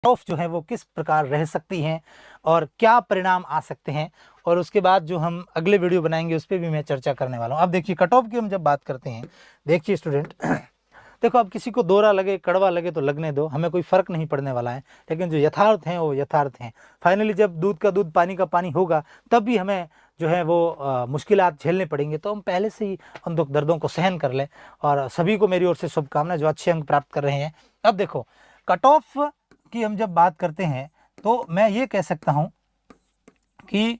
Of जो है वो किस प्रकार रह सकती हैं और क्या परिणाम आ सकते हैं, और उसके बाद जो हम अगले वीडियो बनाएंगे उस पर भी मैं चर्चा करने वाला हूँ। अब देखिए कट ऑफ की हम जब बात करते हैं, देखिए स्टूडेंट देखो अब किसी को दोहरा लगे कड़वा लगे तो लगने दो, हमें कोई फर्क नहीं पड़ने वाला है, लेकिन जो यथार्थ हैं वो यथार्थ हैं। फाइनली जब दूध का दूध पानी का पानी होगा तब भी हमें जो है वो मुश्किलात झेलने पड़ेंगे, तो हम पहले से ही उन दुख दर्दों को सहन कर लें। और सभी को मेरी ओर से शुभकामनाएं जो अच्छे अंक प्राप्त कर रहे हैं। अब देखो कट ऑफ की हम जब बात करते हैं तो मैं ये कह सकता हूं कि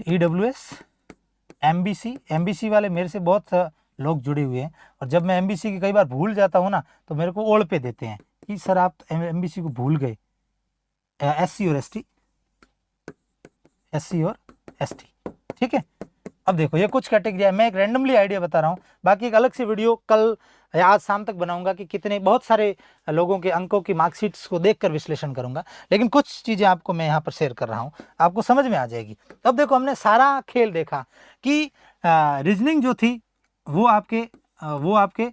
EWS MBC वाले मेरे से बहुत लोग जुड़े हुए हैं, और जब मैं MBC की कई बार भूल जाता हूँ ना तो मेरे को ओढ़ पे देते हैं कि सर आप MBC को भूल गए, SC और ST, ठीक है। अब देखो ये कुछ कैटेगरी है, मैं एक रैंडमली आइडिया बता रहा हूँ, बाकी एक अलग से वीडियो कल या आज शाम तक बनाऊंगा कि कितने बहुत सारे लोगों के अंकों की मार्कशीट्स को देखकर विश्लेषण करूंगा, लेकिन कुछ चीज़ें आपको मैं यहाँ पर शेयर कर रहा हूँ, आपको समझ में आ जाएगी। अब देखो हमने सारा खेल देखा कि रीजनिंग जो थी वो आपके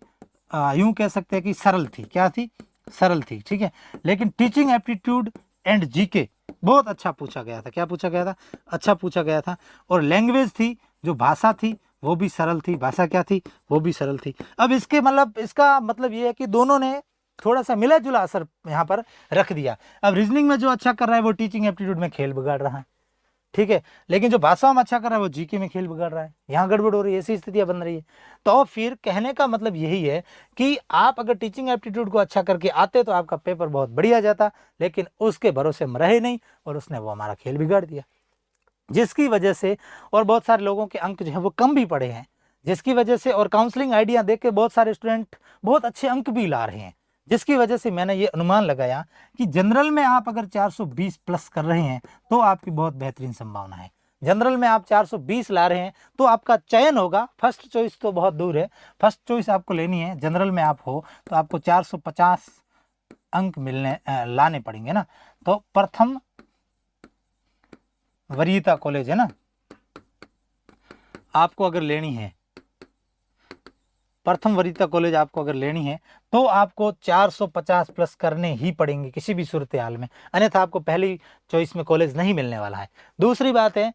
यूं कह सकते हैं कि सरल थी, क्या थी, सरल थी, ठीक है। लेकिन टीचिंग एप्टीट्यूड एंड जीके बहुत अच्छा पूछा गया था, क्या पूछा गया था, अच्छा पूछा गया था। और लैंग्वेज थी, जो भाषा थी वो भी सरल थी, भाषा क्या थी, वो भी सरल थी। अब इसका मतलब ये है कि दोनों ने थोड़ा सा मिला जुला असर यहाँ पर रख दिया। अब रीजनिंग में जो अच्छा कर रहा है वो टीचिंग एप्टीट्यूड में खेल बिगाड़ रहा है, ठीक है, लेकिन जो भाषा में अच्छा कर रहा है वो जीके में खेल बिगाड़ रहा है, यहाँ गड़बड़ हो रही है, ऐसी स्थितियां बन रही है। तो फिर कहने का मतलब यही है कि आप अगर टीचिंग एप्टीट्यूड को अच्छा करके आते तो आपका पेपर बहुत बढ़िया जाता, लेकिन उसके भरोसे हम रहे नहीं और उसने वो हमारा खेल बिगाड़ दिया, जिसकी वजह से और बहुत सारे लोगों के अंक जो है वो कम भी पड़े हैं, जिसकी वजह से और काउंसलिंग आइडिया देख के बहुत सारे स्टूडेंट बहुत अच्छे अंक भी ला रहे हैं, जिसकी वजह से मैंने ये अनुमान लगाया कि जनरल में आप अगर 420 प्लस कर रहे हैं तो आपकी बहुत बेहतरीन संभावना है। जनरल में आप 420 ला रहे हैं तो आपका चयन होगा, फर्स्ट चॉइस तो बहुत दूर है, फर्स्ट चॉइस आपको लेनी है, जनरल में आप हो तो आपको 450 अंक लाने पड़ेंगे ना। तो प्रथम वरीयता कॉलेज है ना, आपको अगर लेनी है, प्रथम वरीयता कॉलेज आपको अगर लेनी है तो आपको 450 प्लस करने ही पड़ेंगे किसी भी सूरत हाल में, अन्यथा आपको पहली चॉइस में कॉलेज नहीं मिलने वाला है। दूसरी बात है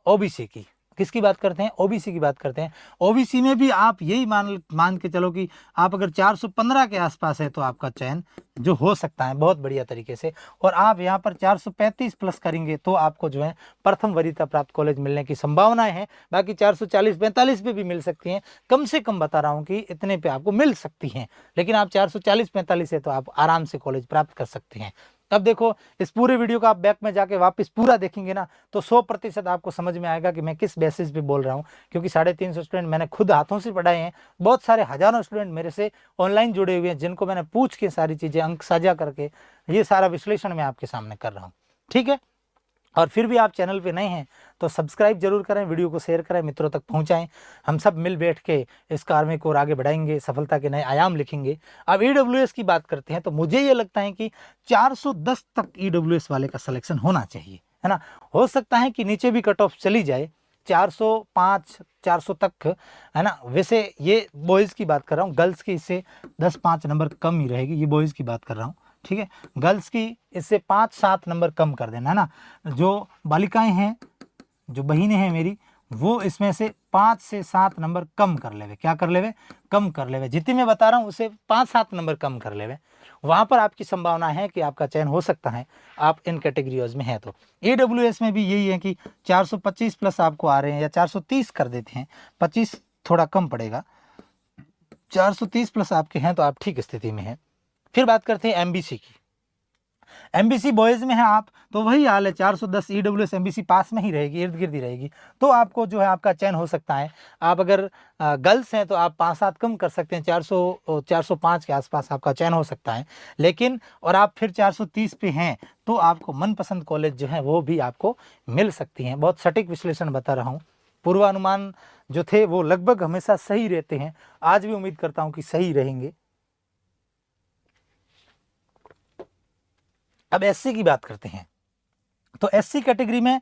ओबीसी की, किसकी बात करते हैं, ओबीसी की बात करते हैं। ओबीसी में भी आप यही मान के चलो कि आप अगर 415 के आसपास है तो आपका चयन जो हो सकता है बहुत बढ़िया तरीके से, और आप यहाँ पर 435 प्लस करेंगे तो आपको जो है प्रथम वरीयता प्राप्त कॉलेज मिलने की संभावनाएं हैं। बाकी 440-45 पे भी मिल सकती हैं, कम से कम बता रहा हूँ कि इतने पे आपको मिल सकती हैं, लेकिन आप 440-45 है तो आप आराम से कॉलेज प्राप्त कर सकते हैं। अब देखो इस पूरे वीडियो का आप बैक में जाके वापस पूरा देखेंगे ना तो 100% आपको समझ में आएगा कि मैं किस बेसिस पे बोल रहा हूँ, क्योंकि 350 स्टूडेंट मैंने खुद हाथों से पढ़ाए हैं, बहुत सारे हजारों स्टूडेंट मेरे से ऑनलाइन जुड़े हुए हैं जिनको मैंने पूछ के सारी चीज़ें अंक साझा करके ये सारा विश्लेषण मैं आपके सामने कर रहा हूँ, ठीक है। और फिर भी आप चैनल पे नए हैं तो सब्सक्राइब जरूर करें, वीडियो को शेयर करें, मित्रों तक पहुंचाएं, हम सब मिल बैठ के इस कार्य को और आगे बढ़ाएंगे, सफलता के नए आयाम लिखेंगे। अब EWS की बात करते हैं तो मुझे ये लगता है कि 410 तक EWS वाले का सिलेक्शन होना चाहिए, है ना। हो सकता है कि नीचे भी कट ऑफ चली जाए 405 400 तक, है ना। वैसे ये बॉयज़ की बात कर रहा हूँ, गर्ल्स की इससे 10-5 नंबर कम ही रहेगी, ये बॉयज़ की बात कर रहा हूँ, ठीक है। गर्ल्स की इससे 5-7 नंबर कम कर देना, है ना। जो बालिकाएं हैं, जो बहनें हैं मेरी, वो इसमें से 5 से 7 नंबर कम कर लेवे, क्या कर लेवे, कम कर लेवे, जितनी मैं बता रहा हूँ उसे 5-7 नंबर कम कर लेवे, वहाँ पर आपकी संभावना है कि आपका चयन हो सकता है, आप इन कैटेगरीज में हैं। तो EWS में भी यही है कि 425 प्लस आपको आ रहे हैं या 430 कर देते हैं, 25 थोड़ा कम पड़ेगा, 430 प्लस आपके हैं तो आप ठीक स्थिति में हैं। फिर बात करते हैं MBC की, MBC बॉयज़ में है आप तो वही हाल है, 410 EWS MBC पास में ही रहेगी, इर्द गिर्द ही रहेगी, तो आपको जो है आपका चयन हो सकता है। आप अगर गर्ल्स हैं तो आप 5-7 कम कर सकते हैं, 405 के आसपास आपका चयन हो सकता है, लेकिन और आप फिर 430 पे हैं तो आपको मनपसंद कॉलेज जो है वो भी आपको मिल सकती हैं। बहुत सटीक विश्लेषण बता रहा हूँ, पूर्वानुमान जो थे वो लगभग हमेशा सही रहते हैं, आज भी उम्मीद करता हूँ कि सही रहेंगे। अब SC की बात करते हैं तो SC कैटेगरी में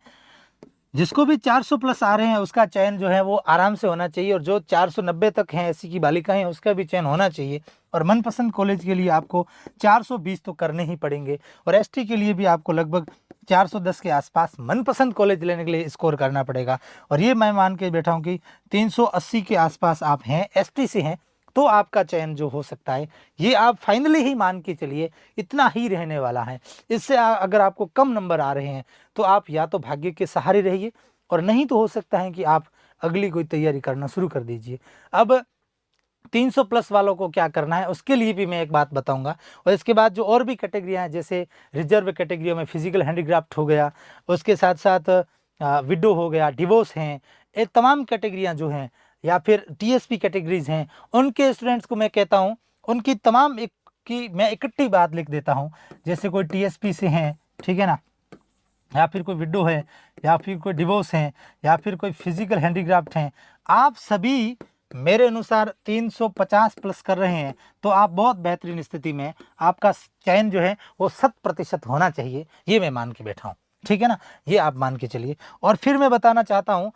जिसको भी 400 प्लस आ रहे हैं उसका चयन जो है वो आराम से होना चाहिए, और जो 490 तक हैं एससी की बालिकाएं हैं उसका भी चयन होना चाहिए। और मनपसंद कॉलेज के लिए आपको 420 तो करने ही पड़ेंगे, और एसटी के लिए भी आपको लगभग 410 के आसपास मनपसंद कॉलेज लेने के लिए स्कोर करना पड़ेगा। और ये मैं मान के बैठा हूँ कि 380 के आसपास आप हैं, एसटी से हैं, तो आपका चयन जो हो सकता है, ये आप फाइनली ही मान के चलिए इतना ही रहने वाला है। इससे अगर आपको कम नंबर आ रहे हैं तो आप या तो भाग्य के सहारे रहिए, और नहीं तो हो सकता है कि आप अगली कोई तैयारी करना शुरू कर दीजिए। अब 300 प्लस वालों को क्या करना है उसके लिए भी मैं एक बात बताऊंगा। और इसके बाद जो और भी कैटेगरियां हैं, जैसे रिजर्व कैटेगरियों में फिजिकल हैंडीक्राफ्ट हो गया, उसके साथ साथ विडो हो गया, डिवोर्स हैं, ये तमाम कैटेगरियां जो हैं, या फिर टीएसपी कैटेगरीज हैं, उनके स्टूडेंट्स को मैं कहता हूं उनकी तमाम एक की मैं इकट्ठी बात लिख देता हूं। जैसे कोई टीएसपी से हैं, ठीक है ना, या फिर कोई विडो है, या फिर कोई डिवोर्स है, या फिर कोई फिजिकल हैंडीक्राफ्ट हैं, आप सभी मेरे अनुसार 350 प्लस कर रहे हैं, तो आप बहुत बेहतरीन स्थिति में, आपका चयन जो है वो 100% होना चाहिए, ये मैं मान के बैठा हूँ। ठीक है ना, ये आप मान के चलिए। और फिर मैं बताना चाहता हूँ